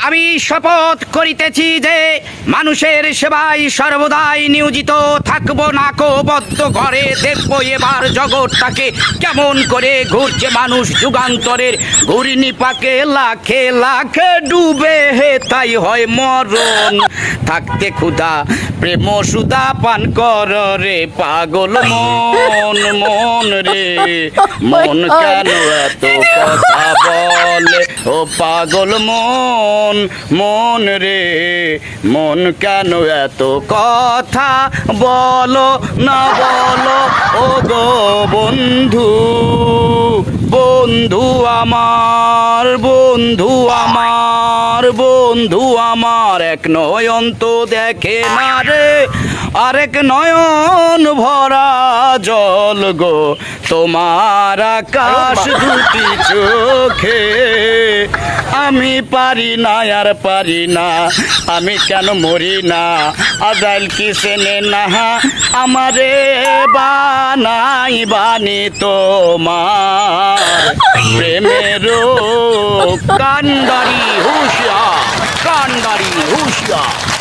আমি শপথ করিতেছি যে মানুষের সেবায় সর্বদাই নিয়োজিত থাকব। নাকো বদ্ধ ঘরে দেখব এবার জগৎটাকে কেমন করে ঘুরছে মানুষ যুগান্তরের ঘূর্ণিপাকে লাখে লাখে ডুবে হে তাই হয় মরণ। থাকতে ক্ষুধা প্রেম সুধা পান কর রে পাগল মন মন রে মন কেন এত কথা বলে ও পাগল মন মন রে মন কেন এত কথা বলো না বলো ও গো বন্ধু বন্ধু আমার বন্ধু আমার বন্ধু আমার এক নয়ন তো দেখে না রে আরেক নয়ন ভরা জল গো তোমার আকাশ দুটি চোখে আমি পারি না আর পারি না আমি কেন মরি না আজাইল কি সেনে না আমারে বানাই বানি তোমার প্রেমেরও কান্ডারি হুঁশিয়ার কান্ডারি হুঁশিয়ার।